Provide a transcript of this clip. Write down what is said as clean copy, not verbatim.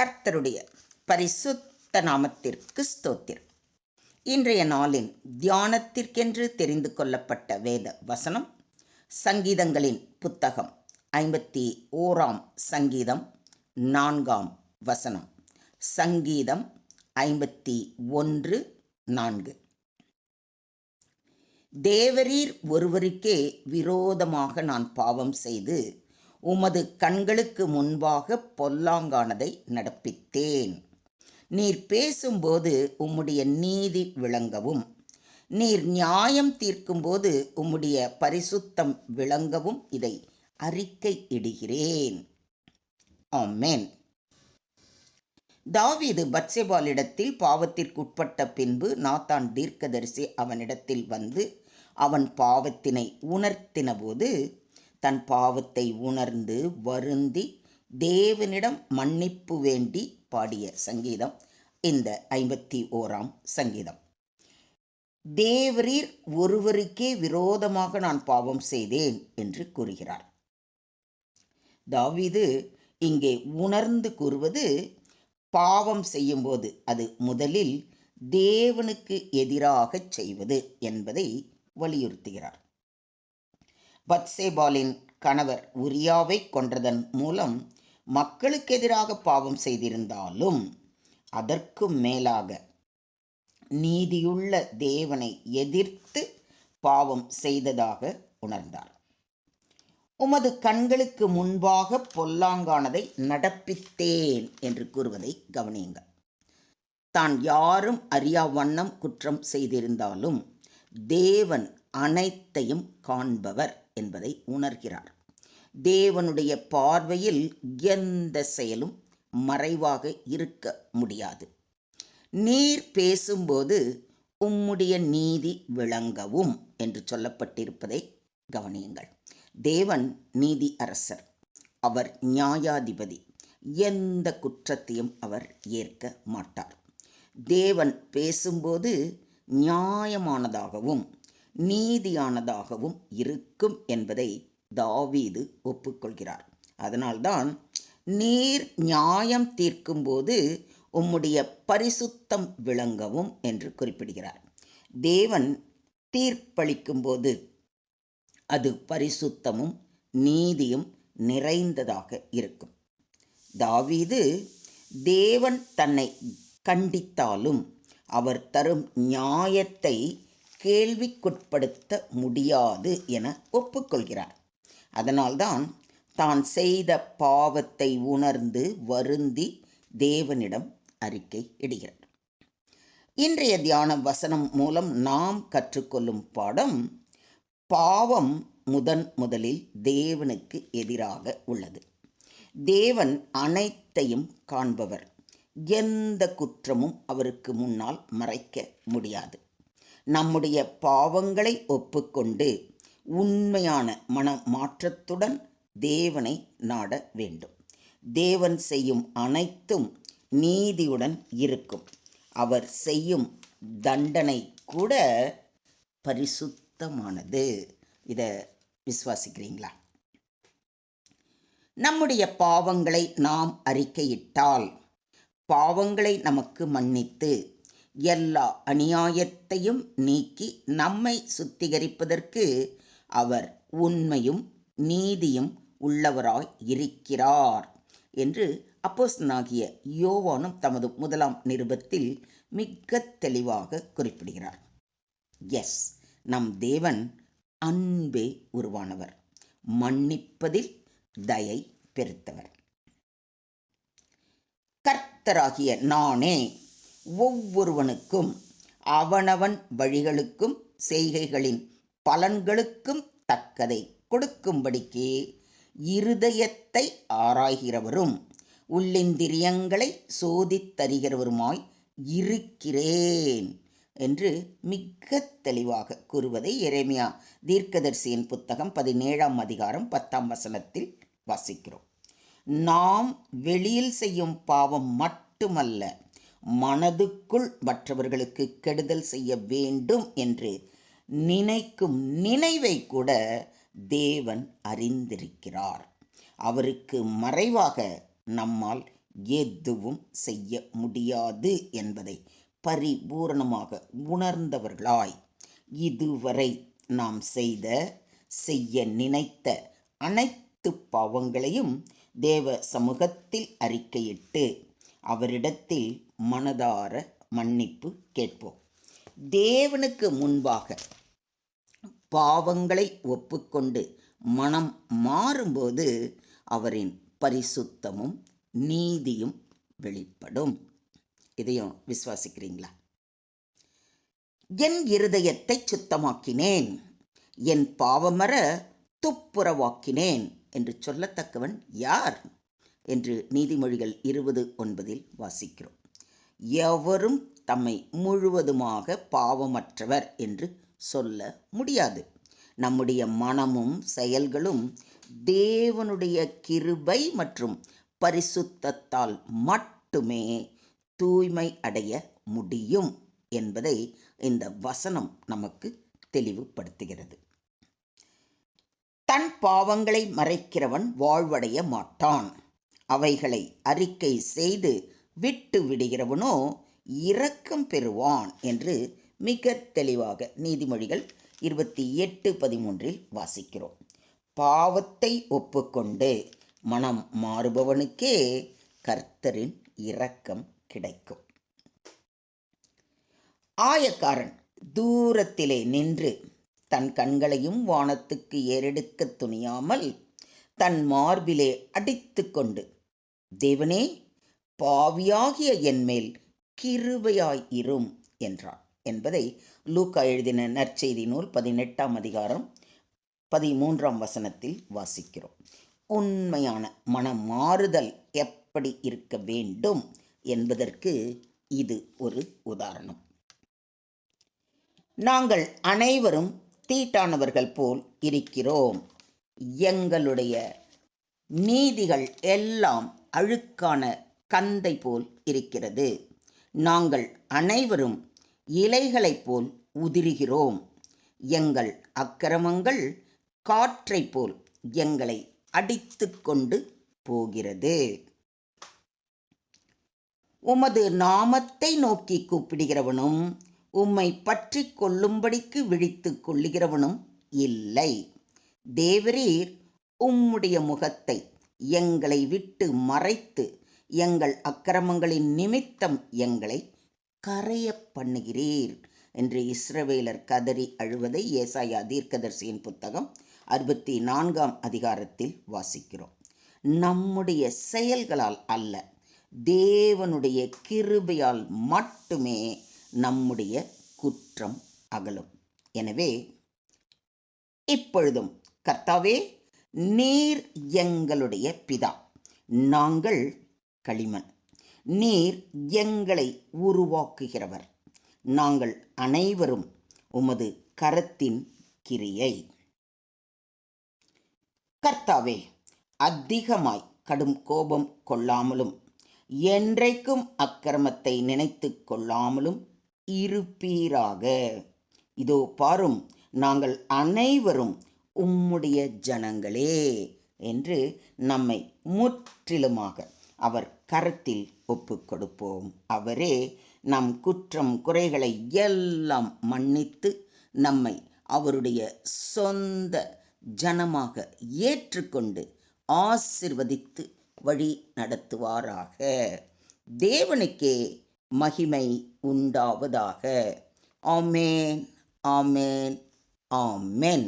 கர்த்தருடைய பரிசுத்த நாமத்திற்கு ஸ்தோத்திரம். இன்றைய நாளின் தியானத்திற்கென்று தெரிந்து கொள்ளப்பட்ட வேத வசனம் சங்கீதங்களின் புத்தகம் 51 சங்கீதம் 4 வசனம். சங்கீதம் 51:4. தேவரீர் ஒருவருக்கே விரோதமாக நான் பாவம் செய்து உமது கண்களுக்கு முன்பாக பொல்லாங்கானதை நடப்பித்தேன். நீர் பேசும்போது உம்முடைய நீதி விளங்கவும், நீர் நியாயம் தீர்க்கும்போது உம்முடைய பரிசுத்தம் விளங்கவும் இதை அறிக்கை இடுகிறேன். ஆமென். தாவீது பத்சேபாளிடத்தில் பாவத்திற்குட்பட்ட பின்பு நாத்தான் தீர்க்கதரிசி அவனிடத்தில் வந்து அவன் பாவத்தினை உணர்த்தினபோது தன் பாவத்தை உணர்ந்து வருந்தி தேவனிடம் மன்னிப்பு வேண்டி பாடிய சங்கீதம் இந்த 51 சங்கீதம். தேவரீர் ஒருவருக்கே விரோதமாக நான் பாவம் செய்தேன் என்று கூறுகிறார். தாவீது இங்கே உணர்ந்து கூறுவது, பாவம் செய்யும்போது அது முதலில் தேவனுக்கு எதிராக செய்வது என்பதை வலியுறுத்துகிறார். பத்சேபாலின் கணவர் உரியாவை கொன்றதன் மூலம் மக்களுக்கு எதிராக பாவம் செய்திருந்தாலும் அதற்கும் மேலாக நீதியுள்ள தேவனை எதிர்த்து பாவம் செய்ததாக உணர்ந்தார். உமது கண்களுக்கு முன்பாக பொல்லாங்கானதை நடப்பித்தேன் என்று கூறுவதை கவனியுங்கள். தான் யாரும் அறியா வண்ணம் குற்றம் செய்திருந்தாலும் தேவன் அனைத்தையும் காண்பவர் என்பதை உணர்கிறார். தேவனுடைய பார்வையில் எந்த செயலும் மறைவாக இருக்க முடியாது. நீர் பேசும்போது உம்முடைய நீதி விளங்கவும் என்று சொல்லப்பட்டிருப்பதை கவனியுங்கள். தேவன் நீதி அரசர், அவர் நியாயாதிபதி. எந்த குற்றத்தையும் அவர் ஏற்க மாட்டார். தேவன் பேசும்போது நியாயமானதாகவும் நீதியானதாகவும் இருக்கும் என்பதை தாவீது ஒப்புக்கொள்கிறார். அதனால்தான் நீர் நியாயம் தீர்க்கும்போது உம்முடைய பரிசுத்தம் விளங்கவும் என்று குறிப்பிடுகிறார். தேவன் தீர்ப்பளிக்கும்போது அது பரிசுத்தமும் நீதியும் நிறைந்ததாக இருக்கும். தாவீது தேவன் தன்னை கண்டித்தாலும் அவர் தரும் நியாயத்தை கேள்விக்குட்படுத்த முடியாது என ஒப்புக்கொள்கிறார். அதனால்தான் தான் செய்த பாவத்தை உணர்ந்து வருந்தி தேவனிடம் அறிக்கை இடுகிறார். இன்றைய தியான வசனம் மூலம் நாம் கற்றுக்கொள்ளும் பாடம், பாவம் முதலில் தேவனுக்கு எதிராக உள்ளது. தேவன் அனைத்தையும் காண்பவர். எந்த குற்றமும் அவருக்கு முன்னால் மறைக்க முடியாது. நம்முடைய பாவங்களை ஒப்புக்கொண்டு உண்மையான மனமாற்றத்துடன் தேவனை நாட வேண்டும். தேவன் செய்யும் அனைத்தும் நீதியுடன் இருக்கும். அவர் செய்யும் தண்டனை கூட பரிசுத்தமானது. இதை விசுவாசிக்கிறீங்களா? நம்முடைய பாவங்களை நாம் அறிக்கையிட்டால் பாவங்களை நமக்கு மன்னித்து எல்லா அநியாயத்தையும் நீக்கி நம்மை சுத்திகரிப்பதற்கு அவர் உண்மையும் நீதியும் உள்ளவராய் இருக்கிறார் என்று அப்போஸ்தலனாகிய யோவானும் தமது 1 நிருபத்தில் மிக தெளிவாக குறிப்பிடுகிறார். எஸ், நம் தேவன் அன்பே உருவானவர், மன்னிப்பதில் தயை பெருத்தவர். கர்த்தராகிய நானே ஒவ்வொருவனுக்கும் அவனவன் வழிகளுக்கும் செய்கைகளின் பலன்களுக்கும் தக்கதை கொடுக்கும்படிக்கு இருதயத்தை ஆராய்கிறவரும் உள்ளிந்திரியங்களை சோதித்தறிகிறவருமாய் இருக்கிறேன் என்று மிக தெளிவாக கூறுவதை எரேமியா தீர்க்கதரிசியின் புத்தகம் 17 அதிகாரம் 10 வசனத்தில் வாசிக்கிறோம். நாம் வெளியில் செய்யும் பாவம் மட்டுமல்ல, மனதுக்குள் மற்றவர்களுக்கு கெடுதல் செய்ய வேண்டும் என்று நினைக்கும் நினைவை கூட தேவன் அறிந்திருக்கிறார். அவருக்கு மறைவாக நம்மால் எதுவும் செய்ய முடியாது என்பதை பரிபூரணமாக உணர்ந்தவர்களாய் இதுவரை நாம் செய்ய நினைத்த அனைத்து பாவங்களையும் தேவ சமூகத்தில் அறிக்கையிட்டு அவரிடத்தில் மனதார மன்னிப்பு கேட்போம். தேவனுக்கு முன்பாக பாவங்களை ஒப்புக்கொண்டு மனம் மாறும்போது அவரின் பரிசுத்தமும் நீதியும் வெளிப்படும். இதையும் விசுவாசிக்கிறீங்களா? என் இருதயத்தை சுத்தமாக்கினேன், என் பாவமர துப்புரவாக்கினேன் என்று சொல்லத்தக்கவன் யார் என்று நீதிமொழிகள் 20:9 வாசிக்கிறோம். எவரும் தம்மை முழுவதுமாக பாவமற்றவர் என்று சொல்ல முடியாது. நம்முடைய மனமும் செயல்களும் தேவனுடைய கிருபை மற்றும் பரிசுத்தத்தால் மட்டுமே தூய்மை அடைய முடியும் என்பதை இந்த வசனம் நமக்கு தெளிவுபடுத்துகிறது. தன் பாவங்களை மறைக்கிறவன் வாழ்வடைய மாட்டான், அவைகளை அறிக்கை செய்து விட்டு விடுகிறவனோ இரக்கம் பெறுவான் என்று மிக தெளிவாக நீதிமொழிகள் 28:13 வாசிக்கிறோம். பாவத்தை ஒப்புக்கொண்டு மனம் மாறுபவனுக்கே கர்த்தரின் இரக்கம் கிடைக்கும். ஆயக்காரன் தூரத்திலே நின்று தன் கண்களையும் வானத்துக்கு ஏறெடுக்க துணியாமல் தன் மார்பிலே அடித்து கொண்டு, தேவனே, பாவியாகிய என்மேல் கிருபையாய் இரும் என்றான் என்பதை லூக்கா எழுதின நற்செய்தி நூல் 18ஆம் அதிகாரம் 13ஆம் வசனத்தில் வாசிக்கிறோம். உண்மையான மனமாறுதல் எப்படி இருக்க வேண்டும் என்பதற்கு இது ஒரு உதாரணம். நாங்கள் அனைவரும் தீட்டானவர்கள் போல் இருக்கிறோம். எங்களுடைய நீதிகள் எல்லாம் அழுக்கான கந்தை போல் இருக்கிறது. நாங்கள் அனைவரும் இலைகளைப் போல் உதிர்கிறோம். எங்கள் அக்கிரமங்கள் காற்றைப் போல் எங்களை அடித்து கொண்டு போகிறது. உமது நாமத்தை நோக்கி கூப்பிடுகிறவனும் உம்மை பற்றி கொள்ளும்படிக்கு விழித்து கொள்ளுகிறவனும் இல்லை. தேவரீர் உம்முடைய முகத்தை எங்களை விட்டு மறைத்து எங்கள் அக்கிரமங்களின் நிமித்தம் எங்களை கரைய பண்ணுகிறீர் என்று இஸ்ரவேலர் கதறி அழுவதை ஏசாயா தீர்க்கதரிசியின் புத்தகம் 64ஆம் அதிகாரத்தில் வாசிக்கிறோம். நம்முடைய செயல்களால் அல்ல, தேவனுடைய கிருபையால் மட்டுமே நம்முடைய குற்றம் அகலும். எனவே இப்பொழுதும் கர்த்தாவே, நீர் எங்களுடைய பிதா, நாங்கள் களிமண். நீர் எங்களை உருவாக்குகிறவர், நாங்கள் அனைவரும் உமது கரத்தின் கிரியை. கர்த்தாவே, அதிகமாய் கடும் கோபம் கொள்ளாமலும் என்றைக்கும் அக்கிரமத்தை நினைத்து கொள்ளாமலும் இருப்பீராக. இதோ பாரும், நாங்கள் அனைவரும் உம்முடைய ஜனங்களே என்று நம்மை முற்றிலுமாக அவர் கரத்தில் ஒப்பு கொடுப்போம். அவரே நம் குற்றம் குறைகளை எல்லாம் மன்னித்து நம்மை அவருடைய சொந்த ஜனமாக ஏற்றுக்கொண்டு ஆசீர்வதித்து வழி நடத்துவாராக. தேவனுக்கே மகிமை உண்டாவதாக. ஆமென், ஆமென், ஆமென்.